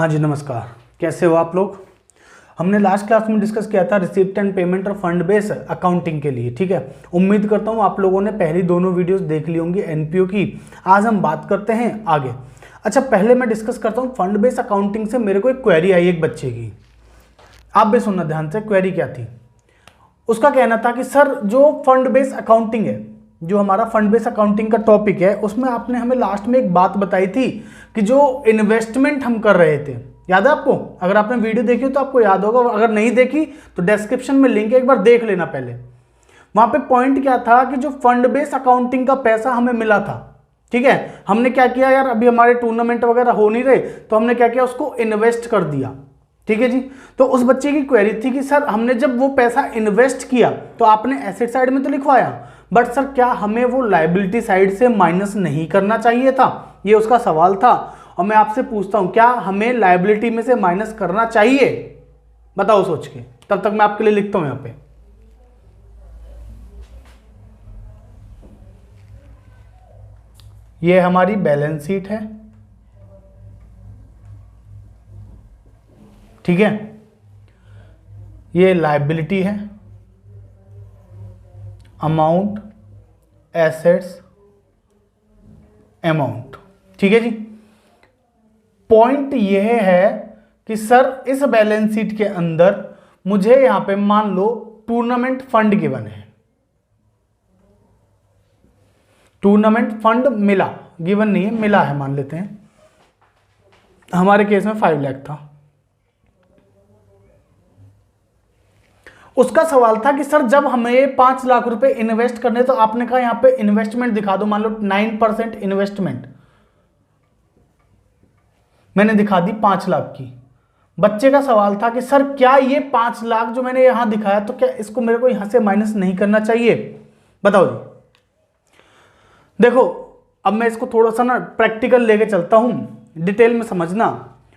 हाँ जी नमस्कार, कैसे हो आप लोग। हमने लास्ट क्लास में डिस्कस किया था रिसिप्ट एंड पेमेंट और फंड बेस अकाउंटिंग के लिए, ठीक है। उम्मीद करता हूँ आप लोगों ने पहली दोनों वीडियोस देख ली होंगी एनपीओ की। आज हम बात करते हैं आगे। अच्छा, पहले मैं डिस्कस करता हूँ फंड बेस अकाउंटिंग से मेरे को एक क्वेरी आई एक बच्चे की। आप भी सुनना ध्यान से, क्वेरी क्या थी। उसका कहना था कि सर जो फंड बेस अकाउंटिंग है, जो हमारा फंड बेस अकाउंटिंग का टॉपिक है, उसमें आपने हमें लास्ट में एक बात बताई थी कि जो इन्वेस्टमेंट हम कर रहे थे, याद है आपको। अगर आपने वीडियो देखी हो तो आपको याद होगा, अगर नहीं देखी तो डिस्क्रिप्शन में लिंक है, एक बार देख लेना पहले। वहां पे पॉइंट क्या था कि जो फंड बेस अकाउंटिंग का पैसा हमें मिला था, ठीक है, हमने क्या किया यार, अभी हमारे टूर्नामेंट वगैरह हो नहीं रहे तो हमने क्या किया, उसको इन्वेस्ट कर दिया, ठीक है जी। तो उस बच्चे की क्वेरी थी कि सर हमने जब वो पैसा इन्वेस्ट किया तो आपने एसेट साइड में तो लिखवाया, बट सर क्या हमें वो लायबिलिटी साइड से माइनस नहीं करना चाहिए था, ये उसका सवाल था। और मैं आपसे पूछता हूं, क्या हमें लायबिलिटी में से माइनस करना चाहिए, बताओ सोच के। तब तक मैं आपके लिए लिखता हूं यहां पे। ये हमारी बैलेंस शीट है, ठीक है। ये लायबिलिटी है, अमाउंट, एसेट्स, अमाउंट, ठीक है जी। पॉइंट यह है कि सर इस बैलेंस शीट के अंदर मुझे यहां पे मान लो टूर्नामेंट फंड गिवन है, टूर्नामेंट फंड मिला, गिवन नहीं है, मिला है मान लेते हैं। हमारे केस में 5 लाख था। उसका सवाल था कि सर जब हमें 5 लाख रुपए इन्वेस्ट करने, तो आपने कहा यहां पे इन्वेस्टमेंट दिखा दो, मान लो 9% इन्वेस्टमेंट मैंने दिखा दी 5 लाख की। बच्चे का सवाल था कि सर क्या ये 5 लाख जो मैंने यहां दिखाया, तो क्या इसको मेरे को यहां से माइनस नहीं करना चाहिए, बताओ जी। देखो अब मैं इसको थोड़ा सा ना प्रैक्टिकल लेके चलता हूं, डिटेल में समझना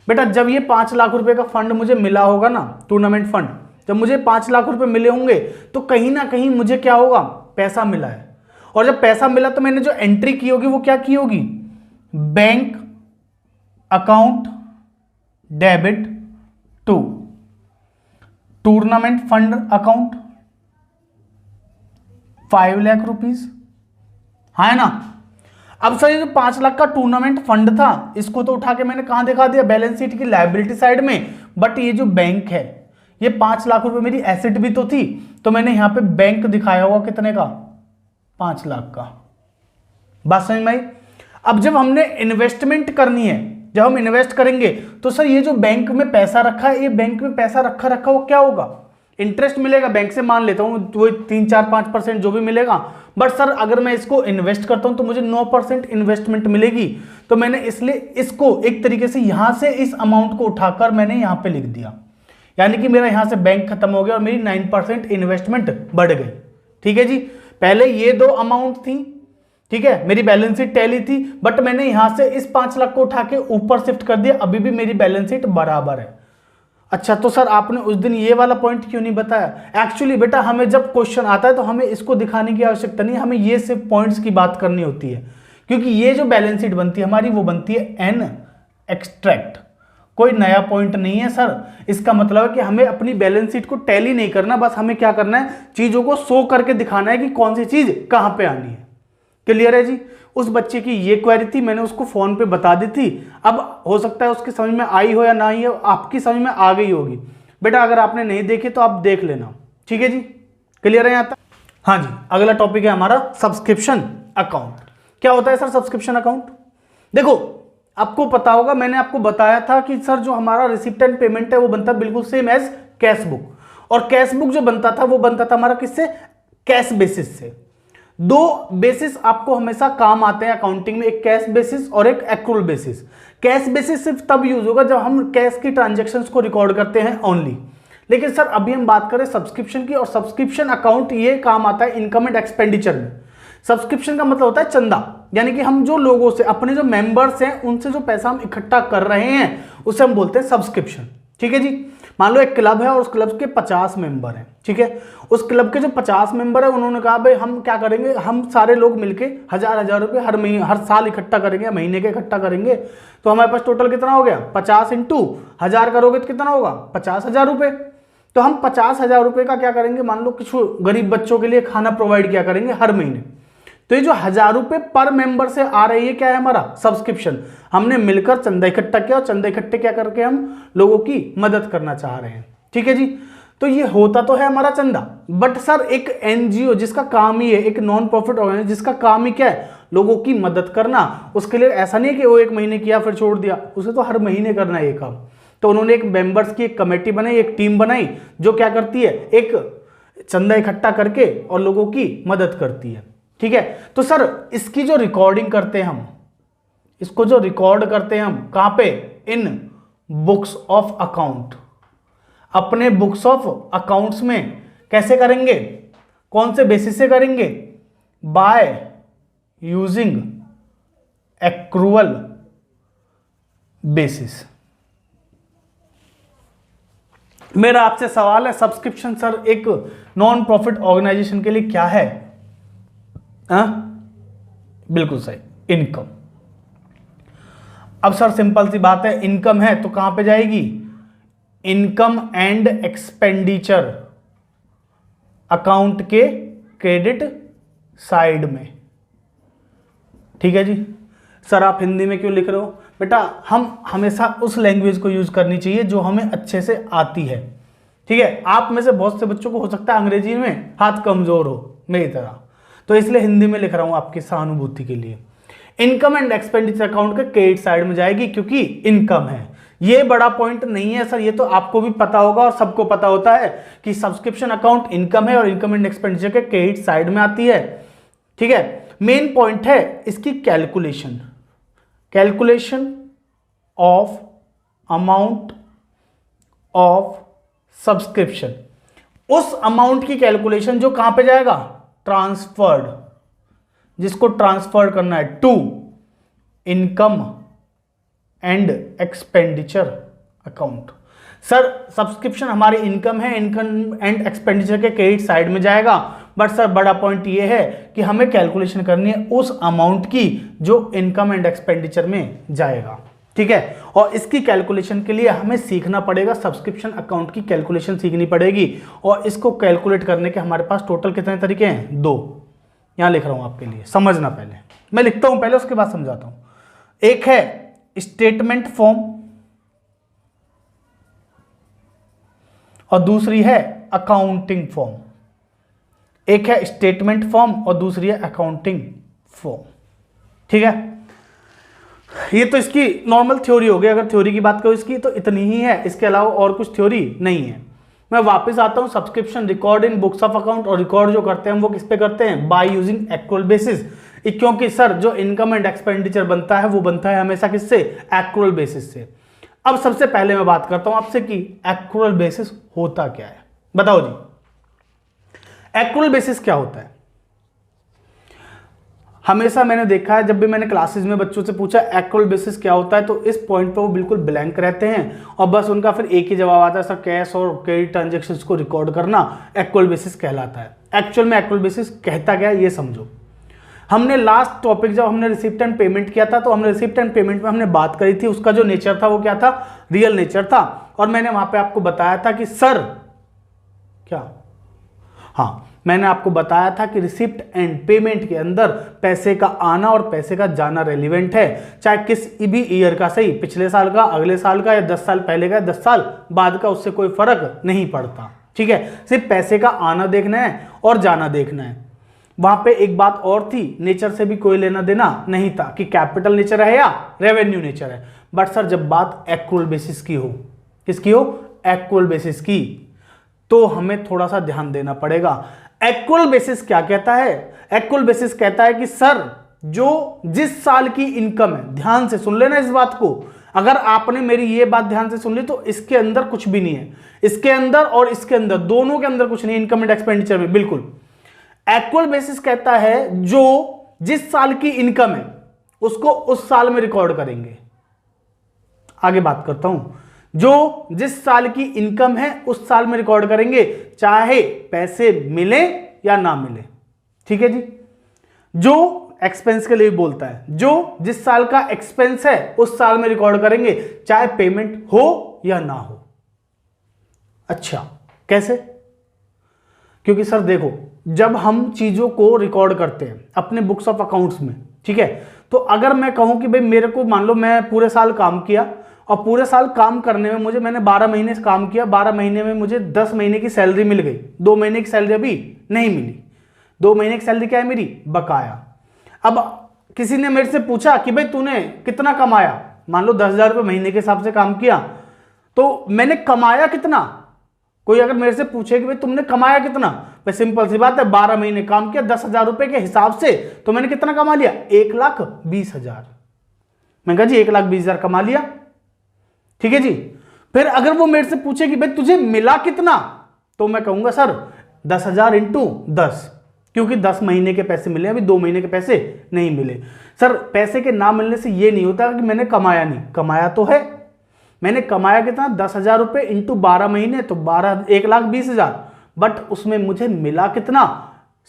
बेटा। जब ये 5 लाख रुपए का फंड मुझे मिला होगा ना, टूर्नामेंट फंड, जब मुझे 5 लाख रुपए मिले होंगे तो कहीं ना कहीं मुझे क्या होगा, पैसा मिला है। और जब पैसा मिला तो मैंने जो एंट्री की होगी वो क्या की होगी, bank account debit to tournament fund account 5 lakh rupees, हाँ है ना। अब सर ये जो 5 लाख का टूर्नामेंट फंड था, इसको तो उठा के मैंने कहां दिखा दिया, बैलेंस शीट की लायबिलिटी साइड में। बट ये जो बैंक है, ये 5 लाख रुपए मेरी एसेट भी तो थी, तो मैंने यहां पे बैंक दिखाया होगा कितने का, 5 लाख का। बात समझ में आई। अब जब हमने इन्वेस्टमेंट करनी है, जब हम इन्वेस्ट करेंगे तो सर ये जो बैंक में पैसा रखा है, ये बैंक में पैसा रखा वो क्या होगा, इंटरेस्ट मिलेगा बैंक से, मान लेता हूं वो 3-4-5% जो भी मिलेगा। बट सर अगर मैं इसको इन्वेस्ट करता हूं तो मुझे 9% इन्वेस्टमेंट मिलेगी। तो मैंने इसलिए इसको एक तरीके से यहां से इस अमाउंट को उठाकर मैंने यहां पे लिख दिया, यानी कि मेरा यहां से बैंक खत्म हो गया और मेरी 9% इन्वेस्टमेंट बढ़ गई, ठीक है जी। पहले ये 2 अमाउंट थी, ठीक है, मेरी बैलेंस शीट टैली थी, बट मैंने यहां से इस 5 लाख को उठा के ऊपर शिफ्ट कर दिया, अभी भी मेरी बैलेंस शीट बराबर है। अच्छा तो सर आपने उस दिन ये वाला पॉइंट क्यों नहीं बताया। एक्चुअली बेटा हमें जब क्वेश्चन आता है तो हमें इसको दिखाने की आवश्यकता नहीं, हमें ये सिर्फ पॉइंट्स की बात करनी होती है, क्योंकि ये जो बैलेंस शीट बनती है हमारी, वो बनती है एन एक्सट्रैक्ट, कोई नया पॉइंट नहीं है सर। इसका मतलब है कि हमें अपनी बैलेंस शीट को टैली नहीं करना, बस हमें क्या करना है, चीजों को शो करके दिखाना है कि कौन सी चीज कहां पे आनी है। क्लियर है जी। उस बच्चे की ये क्वेरी थी, मैंने उसको फोन पे बता दी थी। अब हो सकता है उसकी समझ में आई हो या ना आई हो, आपकी समझ में आ गई होगी। बेटा अगर आपने नहीं देखी तो आप देख लेना, ठीक है जी। क्लियर है यहां तक। हाँ जी, अगला टॉपिक है हमारा सब्सक्रिप्शन अकाउंट। क्या होता है सर सब्सक्रिप्शन अकाउंट। देखो आपको पता होगा, मैंने आपको बताया था कि सर जो हमारा रिसिप्ट एंड पेमेंट है वो बनता बिल्कुल सेम एज कैश बुक, और कैश बुक जो बनता था वो बनता था हमारा किससे, कैश बेसिस से। 2 बेसिस आपको हमेशा काम आते हैं अकाउंटिंग में, एक कैश बेसिस और एक एक्रूअल बेसिस। कैश बेसिस सिर्फ तब यूज होगा जब हम कैश की ट्रांजैक्शंस को रिकॉर्ड करते हैं ओनली। लेकिन सर अभी हम बात करें सब्सक्रिप्शन की, और सब्सक्रिप्शन अकाउंट ये काम आता है इनकम एंड एक्सपेंडिचर में। सब्सक्रिप्शन का मतलब होता है चंदा, यानी कि हम जो लोगों से, अपने जो मेंबर्स हैं उनसे जो पैसा हम इकट्ठा कर रहे हैं उसे हम बोलते हैं सब्सक्रिप्शन, ठीक है जी। मान लो एक क्लब है और उस क्लब के 50 मेंबर हैं, ठीक है। उस क्लब के जो 50 मेंबर है उन्होंने कहा भाई हम क्या करेंगे, हम सारे लोग मिलके 1000 रुपये हर महीने हर साल इकट्ठा करेंगे, महीने के इकट्ठा करेंगे। तो हमारे पास टोटल कितना हो गया, 50 इंटू 1000 करोगे तो कितना होगा, 50,000 रुपये। तो हम 50,000 रुपये का क्या करेंगे, मान लो कुछ गरीब बच्चों के लिए खाना प्रोवाइड किया करेंगे हर महीने। तो ये जो 1000 रुपये पर मेंबर से आ रही है क्या है, हमारा सब्सक्रिप्शन। हमने मिलकर चंदा इकट्ठा किया और चंदा इकट्ठे क्या करके हम लोगों की मदद करना चाह रहे हैं। ठीक है जी। तो ये होता तो है हमारा चंदा, बट सर एक एनजीओ जिसका काम ही है, एक नॉन प्रॉफिट ऑर्गेनाइजेशन जिसका काम ही क्या है, लोगों की मदद करना, उसके लिए ऐसा नहीं है कि वो एक महीने किया फिर छोड़ दिया, उसे तो हर महीने करना है ये काम। तो उन्होंने एक मेंबर्स की एक कमेटी बनाई, एक टीम बनाई जो क्या करती है, एक चंदा इकट्ठा करके और लोगों की मदद करती है। ठीक है। तो सर इसकी जो रिकॉर्डिंग करते हैं हम, इसको जो रिकॉर्ड करते हैं हम कहां पे, इन बुक्स ऑफ अकाउंट, अपने बुक्स ऑफ अकाउंट्स में कैसे करेंगे, कौन से बेसिस से करेंगे, बाय यूजिंग एक्रूअल बेसिस। मेरा आपसे सवाल है, सब्सक्रिप्शन सर एक नॉन प्रॉफिट ऑर्गेनाइजेशन के लिए क्या है? बिल्कुल सही, इनकम। अब सर सिंपल सी बात है, इनकम है तो कहां पे जाएगी, इनकम एंड एक्सपेंडिचर अकाउंट के क्रेडिट साइड में। ठीक है जी। सर आप हिंदी में क्यों लिख रहे हो? बेटा हम हमेशा उस लैंग्वेज को यूज करनी चाहिए जो हमें अच्छे से आती है। ठीक है। आप में से बहुत से बच्चों को हो सकता है अंग्रेजी में हाथ कमजोर हो मेरी तरह, तो इसलिए हिंदी में लिख रहा हूं आपकी सहानुभूति के लिए। इनकम एंड एक्सपेंडिचर अकाउंट के क्रेडिट साइड में जाएगी क्योंकि इनकम है। ये बड़ा पॉइंट नहीं है सर, ये तो आपको भी पता होगा और सबको पता होता है कि सब्सक्रिप्शन अकाउंट इनकम है और इनकम एंड एक्सपेंडिचर के क्रेडिट साइड में आती है। ठीक है। मेन पॉइंट है इसकी calculation, calculation of amount of subscription. उस अमाउंट की कैलकुलेशन जो कहां पे जाएगा, ट्रांसफर्ड, जिसको ट्रांसफर करना है to income and expenditure account. Sir subscription हमारी इनकम है, इनकम एंड एक्सपेंडिचर के क्रेडिट साइड में जाएगा, बट सर बड़ा पॉइंट ये है कि हमें कैलकुलेशन करनी है उस अमाउंट की जो इनकम एंड एक्सपेंडिचर में जाएगा। ठीक है। और इसकी कैलकुलेशन के लिए हमें सीखना पड़ेगा, सब्सक्रिप्शन अकाउंट की कैलकुलेशन सीखनी पड़ेगी। और इसको कैलकुलेट करने के हमारे पास टोटल कितने तरीके हैं, 2। यहां लिख रहा हूं आपके लिए, समझना पहले, मैं लिखता हूं पहले उसके बाद समझाता हूं। एक है स्टेटमेंट फॉर्म और दूसरी है अकाउंटिंग फॉर्म। एक है स्टेटमेंट फॉर्म और दूसरी है अकाउंटिंग फॉर्म। ठीक है। ये तो इसकी नॉर्मल थ्योरी हो गई, अगर थ्योरी की बात करो इसकी तो इतनी ही है, इसके अलावा और कुछ थ्योरी नहीं है। मैं वापस आता हूं, subscription record in books of account, और रिकॉर्ड जो करते हैं वो किस पे करते हैं, बाय यूजिंग एक्रूअल बेसिस। क्योंकि सर जो इनकम एंड एक्सपेंडिचर बनता है वो बनता है हमेशा किससे, एक्रूअल बेसिस से। अब सबसे पहले मैं बात करता हूं आपसे कि एक्रूअल बेसिस होता क्या है, बताओ जी। एक्रूअल बेसिस क्या होता है? हमेशा मैंने देखा है जब भी मैंने क्लासेस में बच्चों से पूछा एक्रूअल बेसिस क्या होता है, तो इस पॉइंट पे वो बिल्कुल ब्लैंक रहते हैं और बस उनका फिर एक ही जवाब आता है, सर कैश और क्रेडिट ट्रांजैक्शंस को रिकॉर्ड करना एक्रूअल बेसिस कहलाता है। एक्चुअल में एक्रूअल बेसिस कहता क्या है ये समझो। हमने लास्ट टॉपिक जब हमने रिसिप्ट एंड पेमेंट किया था, तो हमने रिसिप्ट एंड पेमेंट में हमने बात करी थी, उसका जो नेचर था वो क्या था, रियल नेचर था। और मैंने वहां पे आपको बताया था कि सर क्या, हाँ मैंने आपको बताया था कि रिसिप्ट एंड पेमेंट के अंदर पैसे का आना और पैसे का जाना रेलिवेंट है, चाहे किसी भी ईयर का सही, पिछले साल का, अगले साल का, या 10 साल पहले का, 10 साल बाद का, उससे कोई फर्क नहीं पड़ता। ठीक है। सिर्फ पैसे का आना देखना है और जाना देखना है। वहां पे एक बात और थी, नेचर से भी कोई लेना देना नहीं था कि कैपिटल नेचर है या रेवेन्यू नेचर है। बट सर जब बात एक्रूअल बेसिस की हो, किसकी हो, एक्रूअल बेसिस की, तो हमें थोड़ा सा ध्यान देना पड़ेगा। एक्रूअल बेसिस क्या कहता है? एक्रूअल बेसिस कहता है कि सर जो जिस साल की इनकम है, ध्यान से सुन लेना इस बात को, अगर आपने मेरी ये बात ध्यान से सुन ली तो इसके अंदर कुछ भी नहीं है, इसके अंदर और इसके अंदर, दोनों के अंदर कुछ नहीं, इनकम एंड एक्सपेंडिचर में बिल्कुल। एक्रूअल बेसिस कहता है जो जिस साल की इनकम है उसको उस साल में रिकॉर्ड करेंगे। आगे बात करता हूं, जो जिस साल की इनकम है उस साल में रिकॉर्ड करेंगे, चाहे पैसे मिले या ना मिले। ठीक है जी। जो एक्सपेंस के लिए भी बोलता है, जो जिस साल का एक्सपेंस है उस साल में रिकॉर्ड करेंगे, चाहे पेमेंट हो या ना हो। अच्छा, कैसे? क्योंकि सर देखो, जब हम चीजों को रिकॉर्ड करते हैं अपने बुक्स ऑफ अकाउंट्स में, ठीक है, तो अगर मैं कहूं कि भाई मेरे को, मान लो मैं पूरे साल काम किया और पूरे साल काम करने में मैंने 12 महीने से काम किया, 12 महीने में मुझे 10 महीने की सैलरी मिल गई, 2 महीने की सैलरी अभी नहीं मिली, 2 महीने की सैलरी क्या है मेरी? बकाया। अब किसी ने मेरे से पूछा कि भाई तूने कितना कमाया, मान लो 10,000 रुपये महीने के हिसाब से काम किया, तो मैंने कमाया कितना? कोई अगर मेरे से पूछे कि भाई तुमने कमाया कितना, भाई सिंपल सी बात है, 12 महीने काम किया 10,000 रुपए के हिसाब से, तो मैंने कितना कमा लिया? 1,20,000। मैं कहा जी 1,20,000 कमा लिया। ठीक है जी। फिर अगर वो मेरे से पूछे कि भाई तुझे मिला कितना, तो मैं कहूंगा सर 10,000 इंटू 10, क्योंकि 10 महीने के पैसे मिले, अभी 2 महीने के पैसे नहीं मिले। सर पैसे के ना मिलने से ये नहीं होता कि मैंने कमाया नहीं, कमाया तो है। मैंने कमाया कितना? 10,000 रुपए इंटू 12 महीने, तो 1,20,000, बट उसमें मुझे मिला कितना?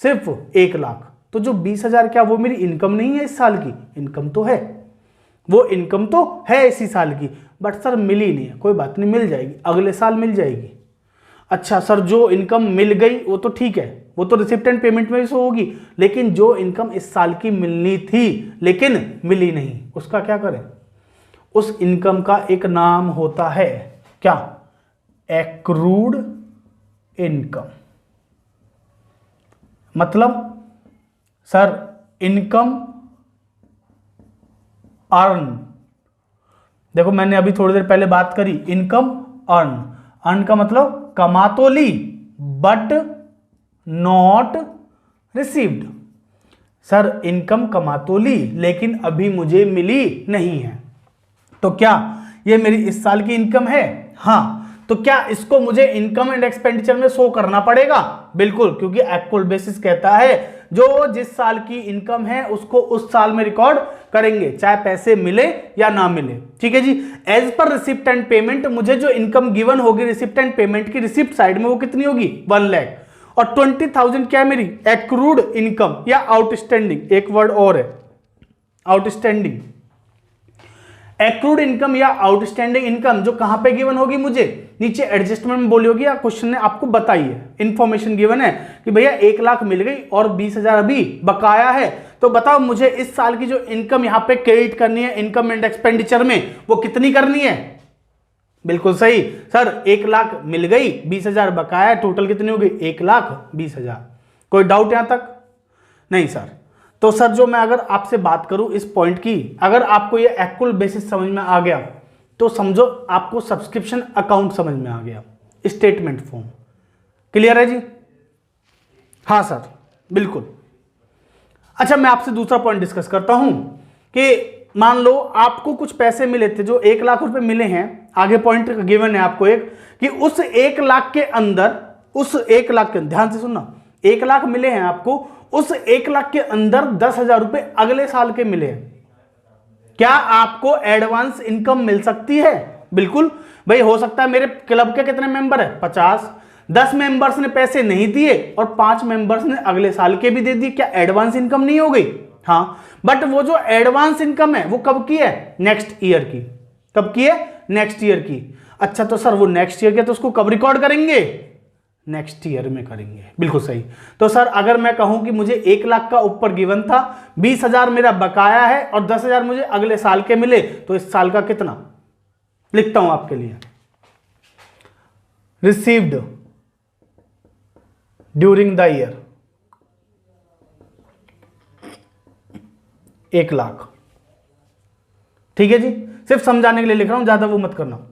सिर्फ 1,00,000। तो जो 20,000 क्या वो मेरी इनकम नहीं है इस साल की? इनकम तो है, वो इनकम तो है इसी साल की, बट सर मिली नहीं है। कोई बात नहीं, मिल जाएगी, अगले साल मिल जाएगी। अच्छा सर, जो इनकम मिल गई वो तो ठीक है, वो तो रिसिप्ट एंड पेमेंट में भी शो होगी, लेकिन जो इनकम इस साल की मिलनी थी लेकिन मिली नहीं, उसका क्या करें? उस इनकम का एक नाम होता है क्या? Accrued income. मतलब सर इनकम अर्न, देखो मैंने अभी थोड़ी देर पहले बात करी, इनकम अर्न, अर्न का मतलब कमा तो ली but not received. Sir income कमा तो ली लेकिन अभी मुझे मिली नहीं है, तो क्या ये मेरी इस साल की इनकम है? हाँ। तो क्या इसको मुझे इनकम एंड एक्सपेंडिचर में शो करना पड़ेगा? बिल्कुल, क्योंकि एक्चुअल बेसिस कहता है जो जिस साल की इनकम है उसको उस साल में रिकॉर्ड करेंगे, चाहे पैसे मिले या ना मिले। ठीक है जी। As per receipt and payment, मुझे जो इनकम गिवन होगी रिसिप्ट एंड पेमेंट की रिसिप्ट साइड में, वो कितनी होगी? 1 लाख। और 20,000 क्या है मेरी? एक्रूड इनकम या आउटस्टैंडिंग, एक वर्ड और है आउटस्टैंडिंग। एक्रूड इनकम या आउटस्टैंडिंग इनकम जो कहां पे गिवन होगी? मुझे नीचे एडजस्टमेंट में बोली होगी या क्वेश्चन ने आपको बताई है, इंफॉर्मेशन गिवन है कि भैया 1,00,000 मिल गई और 20,000 अभी बकाया है, तो बताओ मुझे इस साल की जो इनकम यहां पे क्रेडिट करनी है इनकम एंड एक्सपेंडिचर में, वो कितनी करनी है? बिल्कुल सही सर, 1,00,000 मिल गई, 20,000 बकाया, टोटल कितनी हो गई? 1,20,000। कोई डाउट यहां तक? नहीं सर। तो सर जो मैं अगर आपसे बात करूं इस पॉइंट की, अगर आपको ये एक्चुअल बेसिस समझ में आ गया तो समझो आपको सब्सक्रिप्शन अकाउंट समझ में आ गया, स्टेटमेंट फॉर्म। क्लियर है जी? हाँ सर बिल्कुल। अच्छा मैं आपसे दूसरा पॉइंट डिस्कस करता हूं कि मान लो आपको कुछ पैसे मिले थे जो 1,00,000 रुपए मिले हैं, आगे पॉइंट गिवन है आपको एक कि उस 1,00,000 के अंदर, उस 1,00,000 के, ध्यान से सुनना, 1,00,000 मिले हैं आपको, उस 1,00,000 के अंदर 10,000 रुपए अगले साल के मिले हैं, क्या आपको एडवांस इनकम मिल सकती है? बिल्कुल भाई, हो सकता है मेरे क्लब के कितने मेंबर है? 50, 10 मेंबर्स ने पैसे नहीं दिए और 5 मेंबर्स ने अगले साल के भी दे दिए, क्या एडवांस इनकम नहीं हो गई? हाँ, बट वो जो एडवांस इनकम है वो कब की है? नेक्स्ट ईयर की। कब की है? नेक्स्ट ईयर की। अच्छा तो सर वो नेक्स्ट ईयर के, तो उसको कब रिकॉर्ड करेंगे? नेक्स्ट ईयर में करेंगे। बिल्कुल सही। तो सर अगर मैं कहूं कि मुझे 1,00,000 का ऊपर गिवन था, 20,000 मेरा बकाया है और 10,000 मुझे अगले साल के मिले, तो इस साल का कितना? लिखता हूं आपके लिए, रिसीव्ड ड्यूरिंग द ईयर 1,00,000। ठीक है जी, सिर्फ समझाने के लिए लिख रहा हूं, ज्यादा वो मत करना।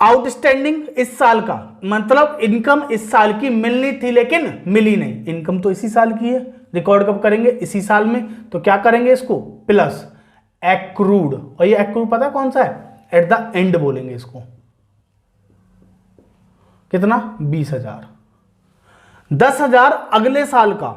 आउटस्टैंडिंग इस साल का मतलब इनकम इस साल की मिलनी थी लेकिन मिली नहीं, इनकम तो इसी साल की है, रिकॉर्ड कब करेंगे? इसी साल में। तो क्या करेंगे इसको? प्लस एक्रूड, और ये एक्रूड पता है कौन सा है? एट द एंड बोलेंगे इसको। कितना? 20,000। 10,000 अगले साल का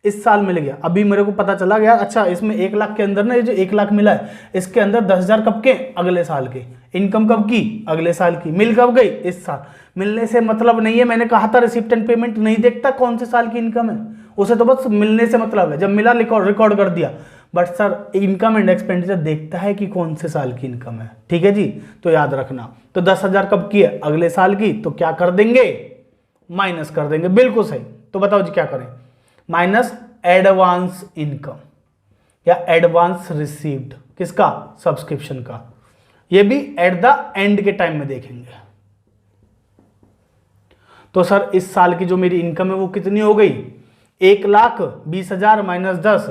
इस साल मिल गया। अभी मेरे को पता चला गया, अच्छा इसमें 1 लाख के अंदर ना, ये जो 1 लाख मिला है इसके अंदर 10,000 कब के, अगले साल के। इनकम कब की, अगले साल की। मिल कब गई, इस साल। मिलने से मतलब नहीं है, मैंने कहा था रिसिप्ट एंड पेमेंट नहीं देखता कौन से साल की इनकम है, उसे तो बस मिलने से मतलब है। जब मिला रिकॉर्ड कर दिया। But sir income and expenditure देखता है कि कौन से साल की इनकम है, ठीक है जी। तो याद रखना, तो 10,000 कब की है, अगले साल की, तो क्या कर देंगे, माइनस कर देंगे। बिल्कुल सही। तो बताओ जी क्या करें, माइनस एडवांस इनकम या एडवांस रिसीव्ड, किसका, सब्सक्रिप्शन का। ये भी एट द एंड के टाइम में देखेंगे। तो सर इस साल की जो मेरी इनकम है वो कितनी हो गई, 1,20,000 माइनस 10,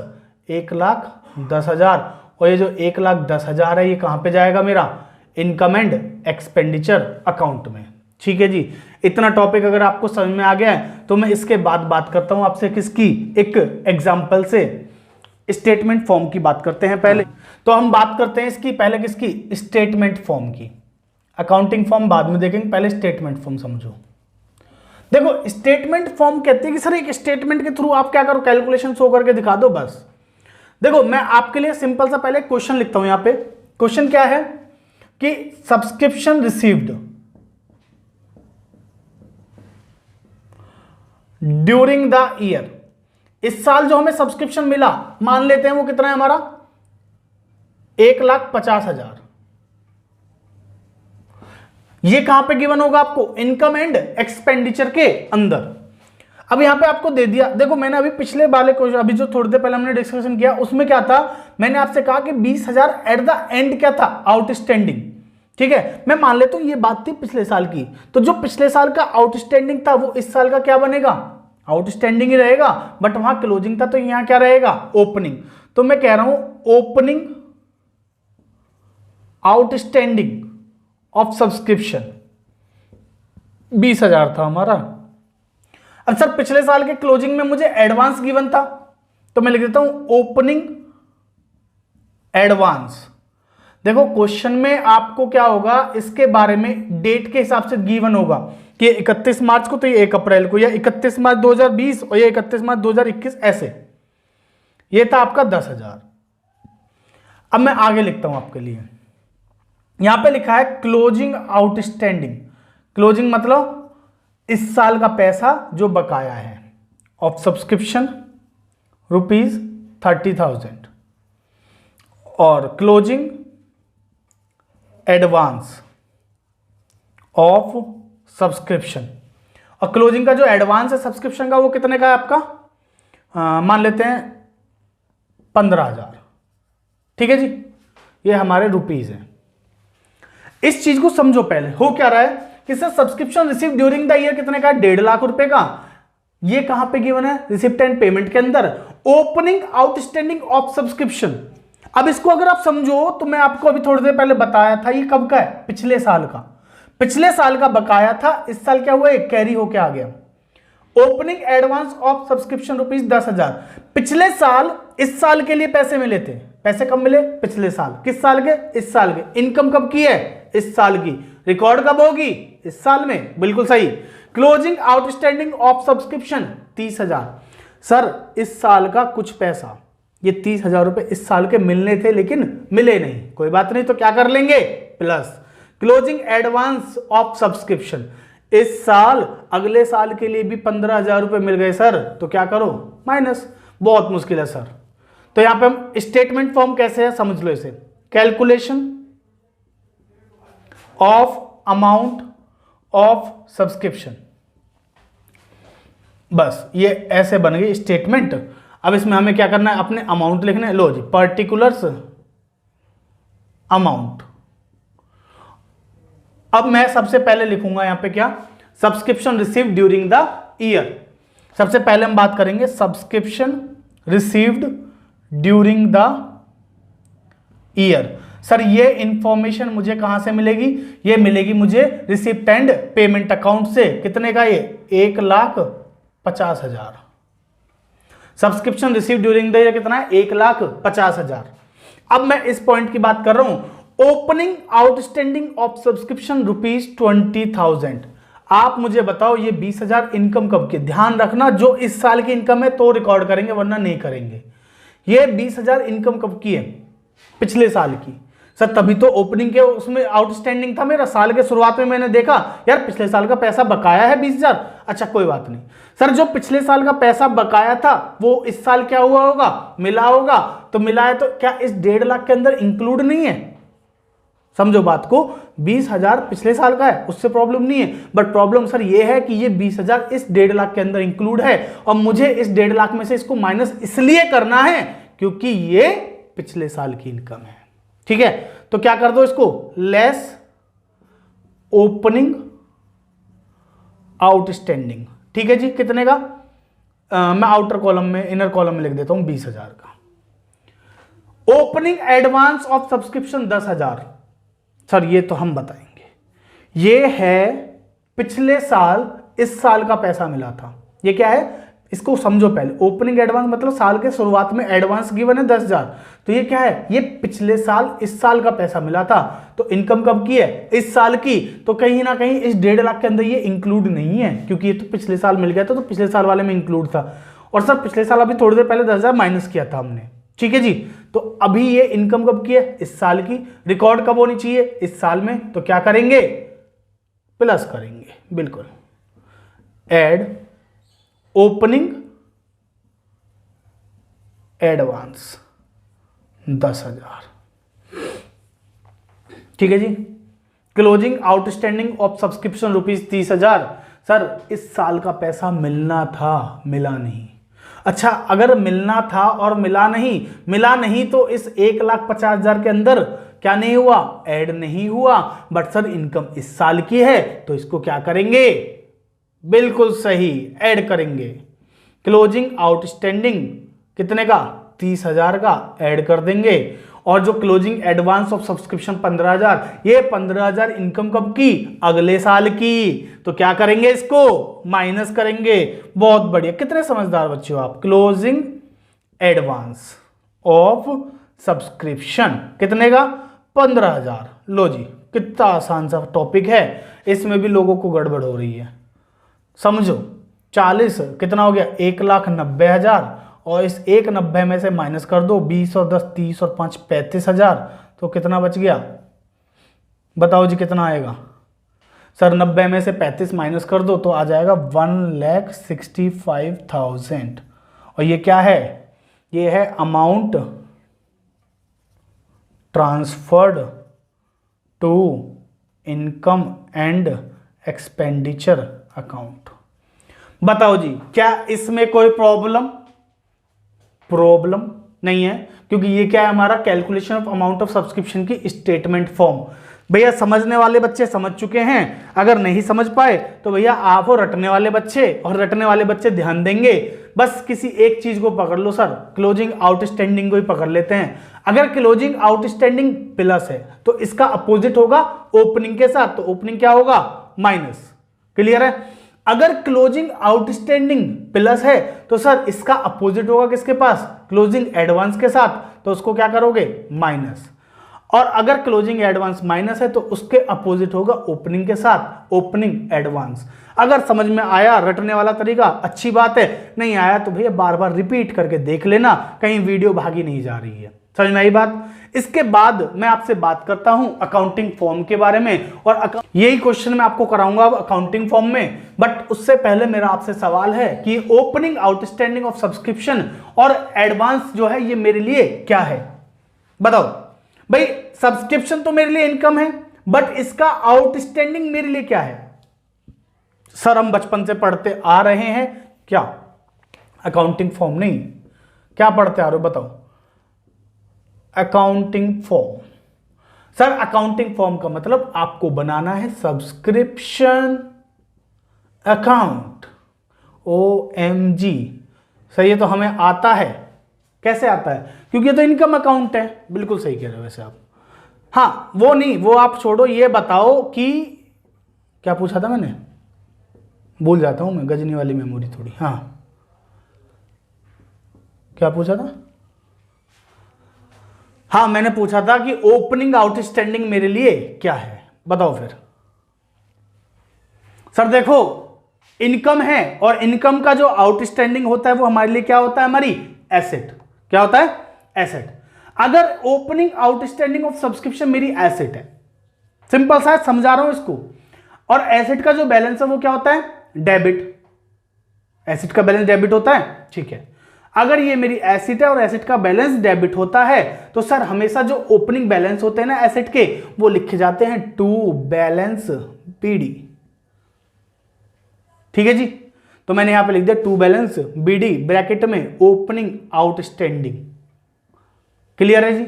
1,10,000। और ये जो 1,10,000 है ये कहां पे जाएगा मेरा, इनकम एंड एक्सपेंडिचर अकाउंट में। ठीक है जी। इतना टॉपिक अगर आपको समझ में आ गया है तो मैं इसके बाद बात करता हूं आपसे किसकी, एक एग्जांपल से स्टेटमेंट फॉर्म की बात करते हैं पहले। तो हम बात करते हैं इसकी पहले किसकी, स्टेटमेंट फॉर्म की। अकाउंटिंग फॉर्म बाद में देखेंगे, पहले स्टेटमेंट फॉर्म समझो। देखो स्टेटमेंट फॉर्म कहते हैं कि सर एक स्टेटमेंट के थ्रू आप क्या करो, कैलकुलेशन शो करके दिखा दो बस। देखो मैं आपके लिए सिंपल सा पहले क्वेश्चन लिखता हूं यहां पे। क्वेश्चन क्या है कि subscription received during the year, इस साल जो हमें सब्सक्रिप्शन मिला मान लेते हैं वो कितना है हमारा, 1,50,000। ये कहां पे गिवन होगा आपको, इनकम एंड एक्सपेंडिचर के अंदर। अब यहां पे आपको दे दिया, देखो मैंने अभी पिछले वाले क्वेश्चन, अभी जो थोड़ी देर पहले हमने डिस्कशन किया उसमें क्या था, मैंने आपसे कहा कि 20,000 एट द एंड क्या था, आउटस्टैंडिंग। ठीक है, मैं मान लेता हूं ये बात थी पिछले साल की, तो जो पिछले साल का आउटस्टैंडिंग था वो इस साल का क्या बनेगा, आउटस्टैंडिंग ही रहेगा। बट वहां क्लोजिंग था तो यहां क्या रहेगा, ओपनिंग। तो मैं कह रहा हूं ओपनिंग आउटस्टैंडिंग ऑफ सब्सक्रिप्शन 20,000 था हमारा। अब सर पिछले साल के क्लोजिंग में मुझे एडवांस गिवन था, तो मैं लिख देता हूं ओपनिंग एडवांस। देखो क्वेश्चन में आपको क्या होगा, इसके बारे में डेट के हिसाब से गिवन होगा कि 31 मार्च को, तो ये 1 अप्रैल को, या 31 मार्च 2020 और ये 31 मार्च 2021, ऐसे। ये था आपका 10,000। अब मैं आगे लिखता हूं आपके लिए, यहां पे लिखा है क्लोजिंग आउटस्टैंडिंग। क्लोजिंग मतलब इस साल का पैसा जो बकाया है, ऑफ सब्सक्रिप्शन ₹30,000 और क्लोजिंग एडवांस ऑफ सब्सक्रिप्शन। और क्लोजिंग का जो एडवांस है सब्सक्रिप्शन का वो कितने का है आपका, मान लेते हैं 15,000। ठीक है जी, ये हमारे रुपीज हैं। इस चीज को समझो पहले, हो क्या रहा है कि sir subscription receive during the year कितने का, 1.5 लाख रुपए का। ये कहां पे गिवन है, रिसिप्ट एंड पेमेंट के अंदर, ओपनिंग आउटस्टैंडिंग ऑफ सब्सक्रिप्शन। अब इसको अगर आप समझो तो मैं आपको अभी थोड़ी देर पहले बताया था, ये कब का है, पिछले साल का। पिछले साल का बकाया था, इस साल क्या हुआ, कैरी होके आ गया। Opening advance of subscription ₹10,000। पिछले साल इस साल के लिए पैसे मिले थे, पैसे कब मिले, पिछले साल। किस साल के, इस साल के। इनकम कब की है, इस साल की। रिकॉर्ड कब होगी, इस साल में, बिल्कुल सही। Closing outstanding of subscription 30,000। Sir इस साल का कुछ पैसा, ये 30,000 रुपए इस साल के मिलने थे लेकिन मिले नहीं, कोई बात नहीं, तो क्या कर लेंगे, plus closing advance of subscription. इस साल अगले साल के लिए भी 15,000 रुपए मिल गए सर, तो क्या करो, माइनस। बहुत मुश्किल है सर। तो यहां पे हम स्टेटमेंट फॉर्म कैसे है समझ लो इसे, calculation of amount of subscription, बस ये ऐसे बन गई स्टेटमेंट। अब इसमें हमें क्या करना है, अपने अमाउंट लिखना है। लो जी, पर्टिकुलर्स अमाउंट। अब मैं सबसे पहले लिखूंगा यहां पे क्या, subscription received during the year. सबसे पहले हम बात करेंगे subscription received during the year. Sir ये इंफॉर्मेशन मुझे कहां से मिलेगी, ये मिलेगी मुझे रिसिप्ट एंड पेमेंट अकाउंट से। कितने का, ये 1,50,000। Subscription receive during the year कितना है, 1,50,000। अब मैं इस पॉइंट की बात कर रहा हूं, ओपनिंग आउटस्टैंडिंग ऑफ सब्सक्रिप्शन ₹20,000। आप मुझे बताओ ये 20,000 इनकम कब की? ध्यान रखना जो इस साल की इनकम है तो रिकॉर्ड करेंगे वरना नहीं करेंगे। ये 20,000 इनकम कब की है? पिछले साल की। सर तभी तो ओपनिंग के उसमें आउटस्टैंडिंग था मेरा, साल के शुरुआत में मैंने देखा यार पिछले साल का पैसा बकाया है 20,000। अच्छा कोई बात नहीं सर, जो पिछले साल का पैसा बकाया था वो इस साल क्या हुआ होगा? मिला होगा। तो मिला है तो क्या इस 1.5 लाख के अंदर इंक्लूड नहीं है? समझो बात को, 20,000 पिछले साल का है उससे प्रॉब्लम नहीं है, बट प्रॉब्लम सर ये है कि ये 20,000 इस 1.5 लाख के अंदर इंक्लूड है और मुझे इस 1.5 लाख में से इसको माइनस इसलिए करना है क्योंकि ये पिछले साल की इनकम है। ठीक है, तो क्या कर दो इसको, लेस ओपनिंग आउटस्टैंडिंग। ठीक है जी, कितने का? मैं आउटर कॉलम में इनर कॉलम में लिख देता हूं 20,000 का। Opening advance of subscription 10,000। Sir ये तो हम बताएंगे, ये है पिछले साल इस साल का पैसा मिला था। ये क्या है इसको समझो पहले। ओपनिंग एडवांस मतलब साल के शुरुआत में एडवांस गिवन है 10,000, तो ये क्या है? ये पिछले साल इस साल का पैसा मिला था। तो इनकम कब की है? इस साल की। तो कहीं ना कहीं इस 1.5 लाख के अंदर ये इंक्लूड नहीं है क्योंकि ये तो पिछले साल मिल गया था, तो पिछले साल वाले में इंक्लूड था। और सर पिछले साल अभी थोड़ी देर पहले 10,000 माइनस किया था हमने। ठीक है जी, तो अभी ये इनकम कब की है? इस साल की। रिकॉर्ड कब होनी चाहिए? इस साल में। तो क्या करेंगे? प्लस करेंगे, बिल्कुल। Add opening advance 10,000। ठीक है जी। Closing outstanding of subscription ₹30,000। Sir इस साल का पैसा मिलना था, मिला नहीं। अच्छा अगर मिलना था और मिला नहीं तो इस 1,50,000 के अंदर क्या नहीं हुआ? ऐड नहीं हुआ। बट सर इनकम इस साल की है तो इसको क्या करेंगे? बिल्कुल सही, ऐड करेंगे। क्लोजिंग आउटस्टैंडिंग कितने का? 30,000 का ऐड कर देंगे। और जो क्लोजिंग एडवांस ऑफ सब्सक्रिप्शन 15,000, ये 15,000 इनकम कब की? अगले साल की। तो क्या करेंगे? इसको माइनस करेंगे। बहुत बढ़िया, कितने समझदार बच्चे हो आप। क्लोजिंग एडवांस ऑफ सब्सक्रिप्शन कितने का? 15,000। लो जी, कितना आसान सा टॉपिक है, इसमें भी लोगों को गड़बड़ हो रही है। समझो 40 कितना हो गया? 1,90,000 और इस 1,90,000 में से माइनस कर दो 20 और 10 30 और 5 35,000, तो कितना बच गया? बताओ जी कितना आएगा? सर 90 में से 35 माइनस कर दो तो आ जाएगा 1,65,000। और ये क्या है? ये है amount transferred to income and expenditure account. बताओ जी क्या इसमें कोई प्रॉब्लम नहीं है? क्योंकि ये क्या है? हमारा calculation of amount of subscription की स्टेटमेंट फॉर्म। भैया समझने वाले बच्चे समझ चुके हैं, अगर नहीं समझ पाए तो भैया आप हो रटने वाले बच्चे, और रटने वाले बच्चे ध्यान देंगे। बस किसी एक चीज को पकड़ लो सर, क्लोजिंग आउटस्टैंडिंग को ही पकड़ लेते हैं। अगर क्लोजिंग आउटस्टैंडिंग प्लस है तो इसका अपोजिट होगा ओपनिंग के साथ, तो ओपनिंग क्या होगा? माइनस। क्लियर है? अगर क्लोजिंग आउटस्टैंडिंग प्लस है तो सर इसका अपोजिट होगा किसके पास? क्लोजिंग एडवांस के साथ, तो उसको क्या करोगे? माइनस। और अगर क्लोजिंग एडवांस माइनस है तो उसके अपोजिट होगा ओपनिंग के साथ, ओपनिंग एडवांस। अगर समझ में आया रटने वाला तरीका, अच्छी बात है। नहीं आया तो भैया बार बार रिपीट करके देख लेना, कहीं वीडियो भागी नहीं जा रही है। समझ में आई बात? इसके बाद मैं आपसे बात करता हूं अकाउंटिंग फॉर्म के बारे में, और यही क्वेश्चन मैं आपको कराऊंगा अब अकाउंटिंग फॉर्म में। बट उससे पहले मेरा आपसे सवाल है कि ओपनिंग आउटस्टैंडिंग ऑफ सब्सक्रिप्शन और एडवांस जो है ये मेरे लिए क्या है? बताओ भाई। सब्सक्रिप्शन तो मेरे लिए इनकम है, बट इसका आउटस्टैंडिंग मेरे लिए क्या है? सर हम बचपन से पढ़ते आ रहे हैं क्या? अकाउंटिंग फॉर्म नहीं, क्या पढ़ते आ रहे हो बताओ? Accounting form. Sir accounting form का मतलब आपको बनाना है सब्सक्रिप्शन अकाउंट। OMG, सही है, तो हमें आता है। कैसे आता है? क्योंकि ये तो इनकम अकाउंट है। बिल्कुल सही कह रहे हो वैसे आप। हाँ वो नहीं, वो आप छोड़ो, ये बताओ कि क्या पूछा था मैंने, भूल जाता हूं मैं, गजनी वाली मेमोरी थोड़ी। हाँ क्या पूछा था? हाँ मैंने पूछा था कि ओपनिंग आउटस्टैंडिंग मेरे लिए क्या है? बताओ फिर। सर देखो इनकम है और इनकम का जो आउटस्टैंडिंग होता है वो हमारे लिए क्या होता है, हमारी एसेट। क्या होता है, एसेट। अगर ओपनिंग आउटस्टैंडिंग ऑफ सब्सक्रिप्शन मेरी एसेट है, सिंपल सा समझा रहा हूं इसको, और एसेट का जो बैलेंस है वो क्या होता है, डेबिट। एसेट का बैलेंस डेबिट होता है, ठीक है। अगर ये मेरी एसेट है और एसेट का बैलेंस डेबिट होता है तो सर हमेशा जो ओपनिंग बैलेंस होते हैं ना एसेट के, वो लिखे जाते हैं टू बैलेंस बीडी। ठीक है जी, तो मैंने यहां पे लिख दिया टू बैलेंस बीडी ब्रैकेट में ओपनिंग आउटस्टैंडिंग। क्लियर है जी।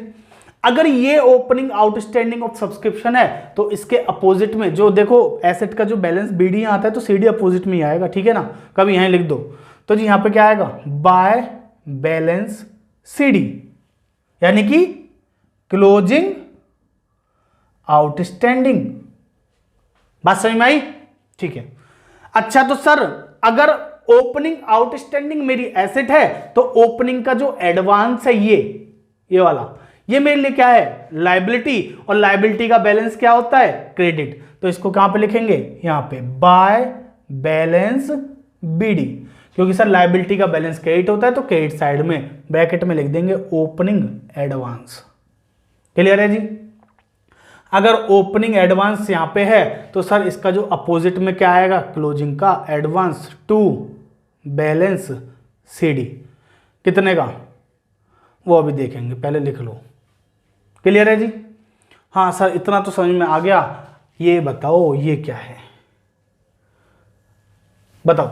अगर ये ओपनिंग आउटस्टैंडिंग ऑफ सब्सक्रिप्शन है तो इसके अपोजिट में जो देखो एसेट का जो बैलेंस बीडी आता है तो सीडी अपोजिट में ही आएगा, ठीक है ना। कभी यहां लिख दो तो जी यहां पे क्या आएगा, बाय बैलेंस सीडी, यानी कि क्लोजिंग आउटस्टैंडिंग। बात समझ में आई, ठीक है। अच्छा तो सर अगर ओपनिंग आउटस्टैंडिंग मेरी एसेट है तो ओपनिंग का जो एडवांस है ये वाला, ये मेरे लिए क्या है, लायबिलिटी, और लायबिलिटी का बैलेंस क्या होता है, क्रेडिट। तो इसको कहां पे लिखेंगे, यहां पे बाय बैलेंस बीडी, क्योंकि सर लायबिलिटी का बैलेंस क्रेडिट होता है तो क्रेडिट साइड में ब्रैकेट में लिख देंगे ओपनिंग एडवांस। क्लियर है जी। अगर ओपनिंग एडवांस यहां पे है तो सर इसका जो अपोजिट में क्या आएगा, क्लोजिंग का एडवांस टू बैलेंस सीडी। कितने का वो अभी देखेंगे, पहले लिख लो। क्लियर है जी। हाँ सर इतना तो समझ में आ गया। ये बताओ ये क्या है, बताओ।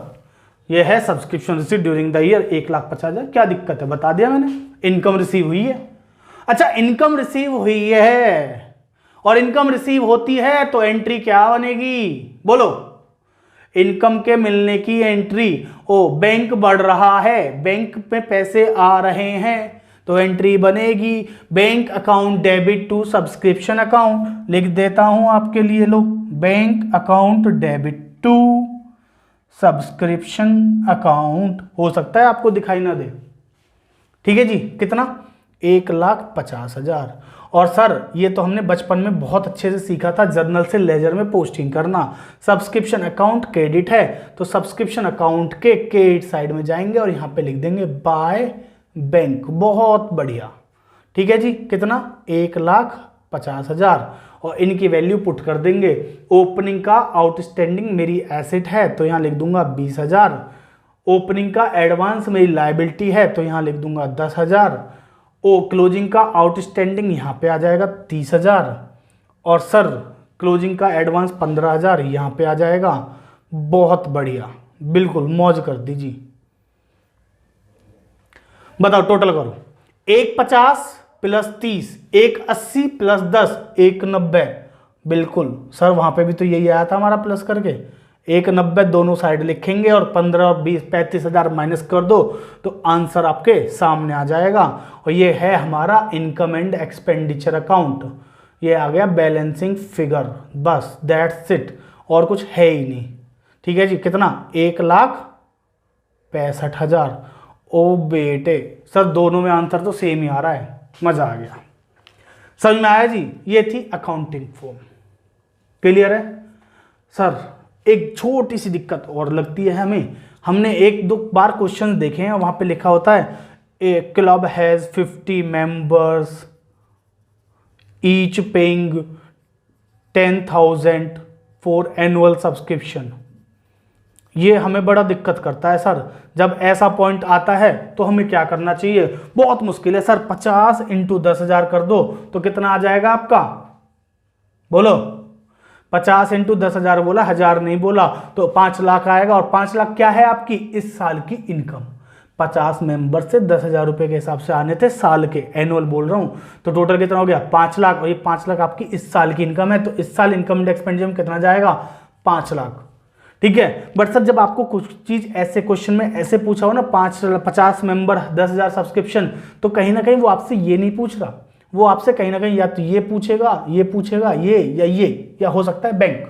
ये है subscription receive during the year 1,50,000। क्या दिक्कत है, बता दिया मैंने, इनकम रिसीव हुई है। अच्छा इनकम रिसीव हुई है और इनकम रिसीव होती है तो एंट्री क्या बनेगी, बोलो। इनकम के मिलने की एंट्री, ओ बैंक बढ़ रहा है, बैंक में पैसे आ रहे हैं तो एंट्री बनेगी bank account debit to subscription account. लिख देता हूं आपके लिए, लो, bank account debit to subscription account. हो सकता है आपको दिखाई ना दे, ठीक है जी। कितना, 1,50,000। और सर ये तो हमने बचपन में बहुत अच्छे से सीखा था, जर्नल से लेजर में पोस्टिंग करना। सब्सक्रिप्शन अकाउंट क्रेडिट है तो सब्सक्रिप्शन अकाउंट के क्रेडिट साइड में जाएंगे और यहां पे लिख देंगे बाय बैंक। बहुत बढ़िया, ठीक है जी। कितना, 1,50,000, और इनकी वैल्यू पुट कर देंगे। ओपनिंग का आउटस्टैंडिंग मेरी एसेट है तो यहां लिख दूंगा 20,000। ओपनिंग का एडवांस मेरी लायबिलिटी है तो यहां लिख दूंगा 10,000। ओ क्लोजिंग का आउटस्टैंडिंग यहां पे आ जाएगा 30,000, और सर क्लोजिंग का एडवांस 15,000 यहां पे आ जाएगा। बहुत बढ़िया, बिल्कुल मौज कर दीजिए। बताओ टोटल करो, 1,50 प्लस 30, 1,80 प्लस 10, 1,90। बिल्कुल सर वहां पे भी तो यही आया था हमारा प्लस करके। 1,90 दोनों साइड लिखेंगे और 15 और 20 35,000 माइनस कर दो तो आंसर आपके सामने आ जाएगा। और ये है हमारा इनकम एंड एक्सपेंडिचर अकाउंट। ये आ गया बैलेंसिंग फिगर, बस दैट्स इट, और कुछ है ही नहीं। ठीक है जी। कितना, 1,65,000। ओ बेटे सर दोनों में आंसर तो सेम ही आ रहा है, मजा आ गया। समझ में आया जी। ये थी अकाउंटिंग फॉर्म। क्लियर है सर। एक छोटी सी दिक्कत और लगती है हमें, हमने 1-2 बार क्वेश्चन देखे हैं, वहां पे लिखा होता है a club has 50 members each paying 10,000 for annual subscription. ये हमें बड़ा दिक्कत करता है सर। जब ऐसा पॉइंट आता है तो हमें क्या करना चाहिए, बहुत मुश्किल है सर। 50 × 10,000 कर दो तो कितना आ जाएगा आपका, बोलो। 50 × 10,000 बोला, 1000 नहीं बोला, तो 5 लाख आएगा। और 5 लाख क्या है आपकी इस साल की इनकम। 50 मेंबर से 10,000 रुपए के हिसाब से आने थे साल के, एनुअल बोल रहा हूं, तो टोटल कितना हो गया 5 लाख। और ये 5 लाख आपकी इस साल की इनकम है, तो इस साल इनकम एंड एक्सपेंडिचर में कितना जाएगा, 5 लाख। ठीक है। बट सर जब आपको कुछ चीज ऐसे क्वेश्चन में ऐसे पूछा हो ना, 50 मेंबर 10,000 सब्सक्रिप्शन, तो कहीं ना कहीं वो आपसे ये नहीं पूछ रहा, वो आपसे कहीं ना कहीं या तो ये पूछेगा, ये या हो सकता है बैंक।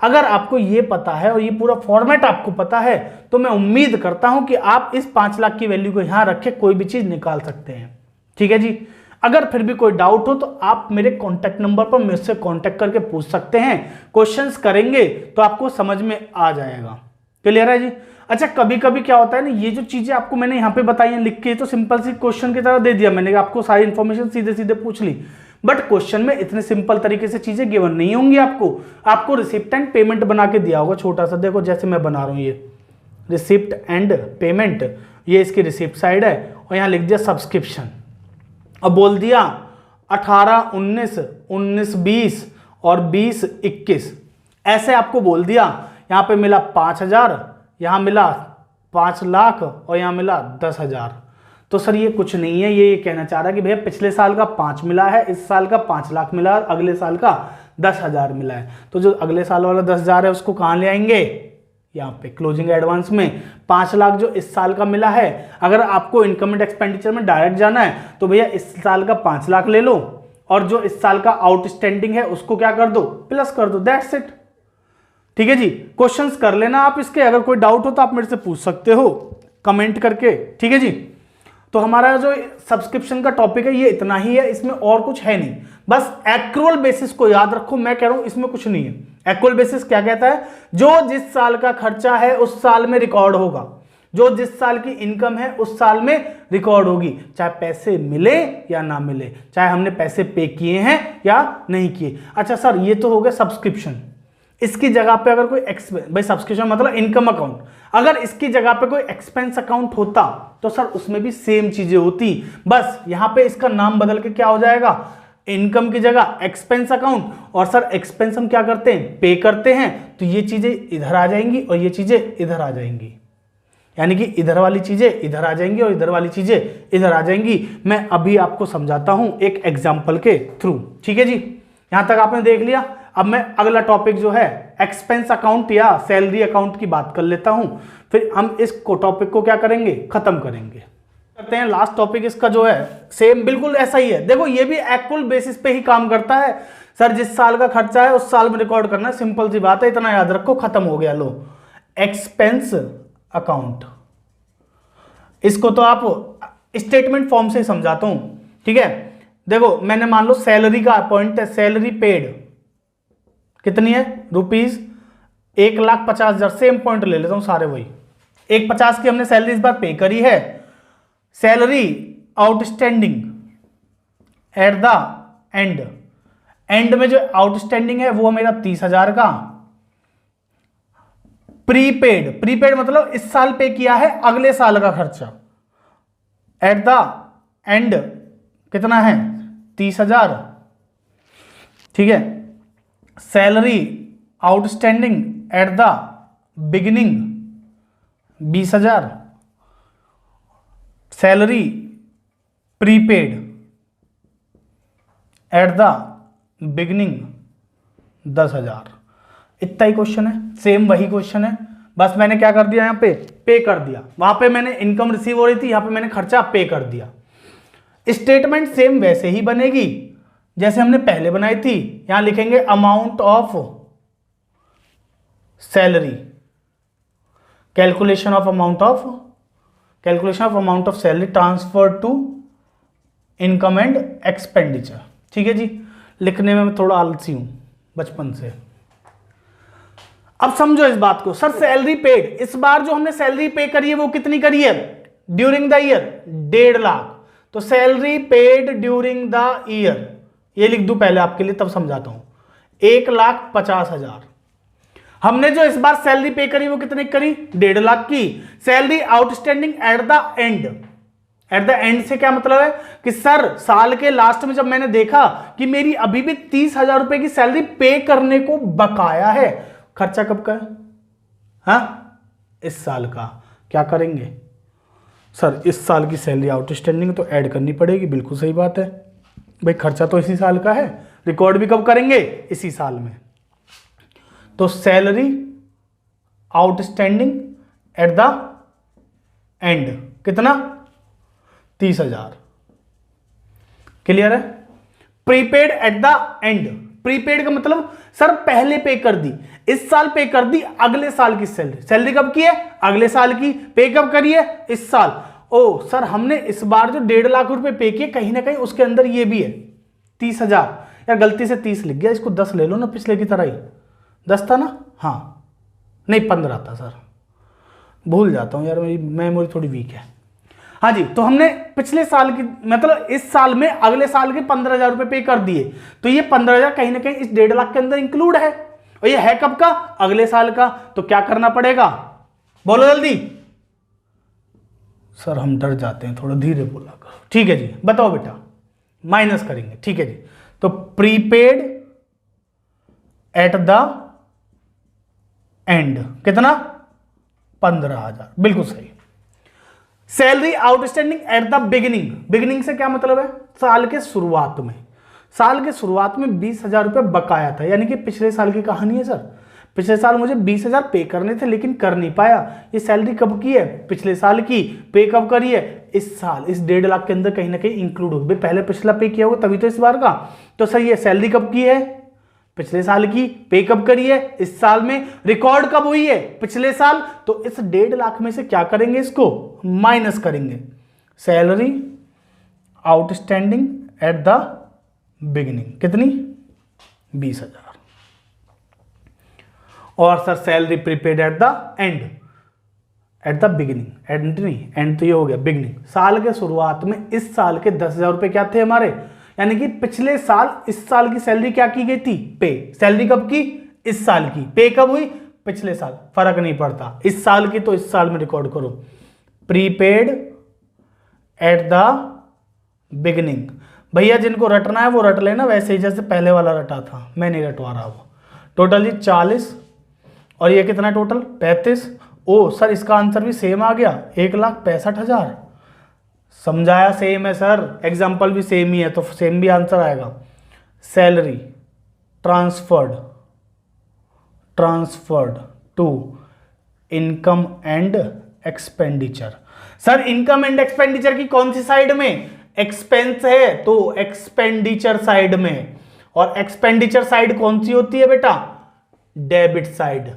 अगर आपको ये पता है और ये पूरा फॉर्मेट आपको पता है तो मैं उम्मीद करता हूं कि आप इस 5 लाख की वैल्यू को यहां रख के कोई भी चीज निकाल सकते हैं। ठीक है जी। अगर फिर भी कोई डाउट हो तो आप मेरे कॉन्टैक्ट नंबर पर मुझसे कॉन्टैक्ट करके पूछ सकते हैं, क्वेश्चंस करेंगे तो आपको समझ में आ जाएगा। क्लियर है जी। अच्छा, कभी कभी क्या होता है ना, ये जो चीजें आपको मैंने यहाँ पे बताई हैं लिख के, तो सिंपल सी क्वेश्चन की तरह दे दिया मैंने, आपको सारी इंफॉर्मेशन सीधे सीधे पूछ ली, बट क्वेश्चन में इतने सिंपल तरीके से चीजें गिवन नहीं होंगी। आपको रिसिप्ट एंड पेमेंट बना के दिया होगा छोटा सा, देखो जैसे मैं बना रहा हूँ, ये रिसिप्ट एंड पेमेंट, ये इसकी रिसिप्ट साइड है, और यहाँ लिख दिया सब्सक्रिप्शन। अब बोल दिया 18, 19, 19, 20 और 20, 21, ऐसे आपको बोल दिया। यहाँ पे मिला 5,000, यहाँ मिला 5 लाख और यहाँ मिला 10,000। तो सर ये कुछ नहीं है, ये कहना चाह रहा है कि भैया पिछले साल का 5 मिला है, इस साल का 5 लाख मिला है, अगले साल का 10,000 मिला है। तो जो अगले साल वाला 10,000 है उसको कहाँ ले आएंगे, यहाँ पे क्लोजिंग एडवांस में। 5 लाख जो इस साल का मिला है, अगर आपको इनकम एंड एक्सपेंडिचर में डायरेक्ट जाना है तो भैया इस साल का 5 लाख ले लो, और जो इस साल का आउटस्टैंडिंग है उसको क्या कर दो, प्लस कर दो, दैट्स इट। ठीक है जी, क्वेश्चंस कर लेना आप इसके, अगर कोई डाउट हो तो आप मेरे से पूछ सकते हो कमेंट करके। ठीक है जी। तो हमारा जो सब्सक्रिप्शन का टॉपिक है ये इतना ही है, इसमें और कुछ है नहीं, बस एक्रूअल बेसिस को याद रखो। मैं कह रहा हूं इसमें कुछ नहीं है। एक्रूअल बेसिस क्या कहता है, जो जिस साल का खर्चा है उस साल में रिकॉर्ड होगा, जो जिस साल की इनकम है उस साल में रिकॉर्ड होगी, चाहे पैसे मिले या ना मिले, चाहे हमने पैसे पे किए हैं या नहीं किए। अच्छा सर, ये तो हो गया सब्सक्रिप्शन। इसकी जगह पे अगर कोई एक्सपेंस, भाई सब्सक्रिप्शन मतलब इनकम अकाउंट, अगर इसकी जगह पे कोई एक्सपेंस अकाउंट होता तो सर उसमें भी सेम चीजें होती, बस यहां पे इसका नाम बदल के क्या हो जाएगा, इनकम की जगह एक्सपेंस अकाउंट। और सर एक्सपेंस हम क्या करते हैं, पे करते हैं, तो ये चीजें इधर आ जाएंगी और ये चीजें इधर आ जाएंगी, यानी कि इधर वाली चीजें इधर आ जाएंगी और इधर वाली चीजें इधर आ जाएंगी। मैं अभी आपको समझाता हूं एक एग्जाम्पल के थ्रू। ठीक है जी, यहां तक आपने देख लिया। अब मैं अगला टॉपिक जो है एक्सपेंस अकाउंट या सैलरी अकाउंट की बात कर लेता हूं, फिर हम इस टॉपिक को क्या करेंगे, खत्म करेंगे। करते हैं लास्ट टॉपिक इसका जो है, सेम बिल्कुल ऐसा ही है। देखो ये भी एक्चुअल बेसिस पे ही काम करता है। सर जिस साल का खर्चा है उस साल में रिकॉर्ड करना है, सिंपल सी बात है, इतना याद रखो, खत्म हो गया। लो, एक्सपेंस अकाउंट, इसको तो आप स्टेटमेंट फॉर्म से समझाता हूं। ठीक है, देखो मैंने मान लो सैलरी का पॉइंट है, सैलरी पेड कितनी है, ₹1,50,000, सेम पॉइंट ले लेता हूं सारे वही। 1,50 की हमने सैलरी इस बार पे करी है। Salary outstanding at the end, and में जो आउटस्टैंडिंग है वो मेरा 30,000 का। प्रीपेड, प्रीपेड मतलब इस साल पे किया है, अगले साल का खर्चा। एट द एंड कितना है, 30,000। ठीक है, salary outstanding at the beginning 20,000। Salary prepaid at the beginning 10,000। इतना ही क्वेश्चन है, सेम वही क्वेश्चन है, बस मैंने क्या कर दिया, यहाँ पे कर दिया। वहां पे मैंने इनकम रिसीव हो रही थी, यहाँ पे मैंने खर्चा पे कर दिया। स्टेटमेंट सेम वैसे ही बनेगी जैसे हमने पहले बनाई थी। यहां लिखेंगे amount of salary, calculation of amount of salary transfer to income and expenditure. ठीक है जी, लिखने में मैं थोड़ा आलसी हूं बचपन से। अब समझो इस बात को, सर सैलरी पेड, इस बार जो हमने सैलरी पे करी है वो कितनी करी है ड्यूरिंग द ईयर, 1.5 लाख। तो salary paid during the year, ये लिख दूं पहले आपके लिए तब समझाता हूं, 1,50,000। हमने जो इस बार सैलरी पे करी वो कितने करी, 1.5 लाख की। Salary outstanding at the end, at the end से क्या मतलब है कि सर साल के लास्ट में जब मैंने देखा कि मेरी अभी भी 30,000 रुपए की सैलरी पे करने को बकाया है, खर्चा कब का है, हाँ इस साल का, क्या करेंगे सर इस साल की सैलरी आउटस्टैंडिंग तो ऐड करनी पड़ेगी। बिल्कुल सही बात है भाई, खर्चा तो इसी साल का है, रिकॉर्ड भी कब करेंगे, इसी साल में। तो salary outstanding at the end कितना, 30,000। क्लियर है। Prepaid at the end, prepaid का मतलब सर पहले पे कर दी, इस साल पे कर दी, अगले साल की सैलरी, सैलरी कब की है, अगले साल की, पे कब करी है, इस साल। ओ सर हमने इस बार जो 1.5 लाख रुपए पे किए कहीं ना कहीं उसके अंदर ये भी है 30,000, या गलती से 30 लिख गया, इसको 10 ले लो ना पिछले की तरह ही। 10 था ना, हाँ नहीं 15 था सर, भूल जाता हूँ यार, मेरी मेमोरी थोड़ी वीक है। हाँ जी, तो हमने पिछले साल की मतलब इस साल में अगले साल के 15,000 रुपए पे कर दिए, तो ये 15,000 कहीं ना कहीं इस 1.5 लाख के अंदर इंक्लूड है, और ये है कब का, अगले साल का। तो क्या करना पड़ेगा, बोलो जल्दी। सर हम डर जाते हैं, थोड़ा धीरे बोला करो। ठीक है जी, बताओ बेटा, माइनस करेंगे। ठीक है जी, तो प्रीपेड एट द एंड कितना, 15,000, बिल्कुल सही। Salary outstanding at the beginning, beginning से क्या मतलब है, साल के शुरुआत में। साल के शुरुआत में 20,000 रुपए बकाया था, यानी कि पिछले साल की कहानी है सर। पिछले साल मुझे 20,000 पे करने थे लेकिन कर नहीं पाया। ये सैलरी कब की है, पिछले साल की। पे कब करी है, इस साल। इस 1.5 लाख के अंदर कहीं ना कहीं इंक्लूड होगी, पहले पिछला पे किया होगा तभी तो इस बार का। तो सर ये सैलरी कब की है, पिछले साल की। पे कब करी है, इस साल में। रिकॉर्ड कब हुई है, पिछले साल। तो इस 1.5 लाख में से क्या करेंगे, इसको माइनस करेंगे। Salary outstanding at the beginning कितनी, 20,000। और sir salary prepaid at the end, at the beginning, and नहीं, एंड तो ये हो गया बिगिनिंग। साल के शुरुआत में इस साल के 10,000 रुपए क्या थे हमारे, यानी कि पिछले साल इस साल की सैलरी क्या की गई थी, पे। सैलरी कब की, इस साल की। पे कब हुई, पिछले साल। फर्क नहीं पड़ता, इस साल की तो इस साल में रिकॉर्ड करो। Prepaid at the beginning. भैया जिनको रटना है वो रट लेना, वैसे ही जैसे पहले वाला रटा था, मैं नहीं रटवा रहा वो। टोटल जी 40, और ये कितना टोटल, 35। ओ सर इसका आंसर भी सेम आ गया, 1,65,000। समझाया सेम है सर, एग्जाम्पल भी सेम ही है तो सेम भी आंसर आएगा। Salary transferred to income and expenditure. Sir income and expenditure की कौन सी साइड में, एक्सपेंस है तो एक्सपेंडिचर साइड में। और एक्सपेंडिचर साइड कौन सी होती है बेटा, debit side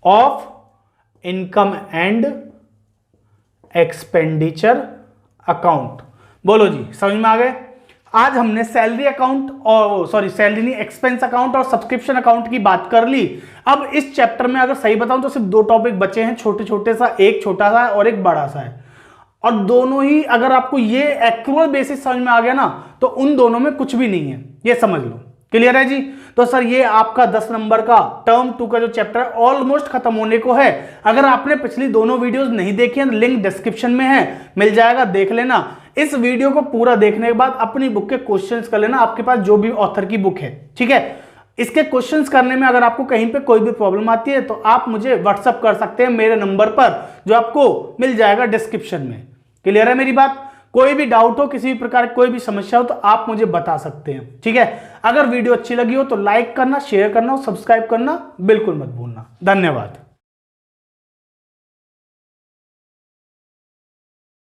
of income and expenditure account. बोलो जी, समझ में आ गए। आज हमने सैलरी अकाउंट और सैलरी नहीं, एक्सपेंस अकाउंट और सब्सक्रिप्शन अकाउंट की बात कर ली। अब इस चैप्टर में अगर सही बताऊं तो सिर्फ 2 टॉपिक बचे हैं, छोटे छोटे सा, एक छोटा सा है और एक बड़ा सा है। और दोनों ही अगर आपको ये एक्चुअल बेसिस समझ में आ गया ना, तो उन दोनों में कुछ भी नहीं है, ये समझ लो। क्लियर है जी। तो सर ये आपका 10 नंबर का टर्म 2 का जो चैप्टर है ऑलमोस्ट खत्म होने को है। अगर आपने पिछली दोनों वीडियोस नहीं देखी हैं, लिंक डिस्क्रिप्शन में है, मिल जाएगा, देख लेना। इस वीडियो को पूरा देखने के बाद अपनी बुक के क्वेश्चंस कर लेना, आपके पास जो भी ऑथर की बुक है, ठीक है। इसके क्वेश्चंस करने में अगर आपको कहीं पे कोई भी प्रॉब्लम आती है तो आप मुझे व्हाट्सअप कर सकते हैं मेरे नंबर पर, जो आपको मिल जाएगा डिस्क्रिप्शन में। क्लियर है मेरी बात। कोई भी डाउट हो, किसी भी प्रकार की कोई भी समस्या हो तो आप मुझे बता सकते हैं, ठीक है। अगर वीडियो अच्छी लगी हो तो लाइक करना, शेयर करना और सब्सक्राइब करना बिल्कुल मत भूलना। धन्यवाद।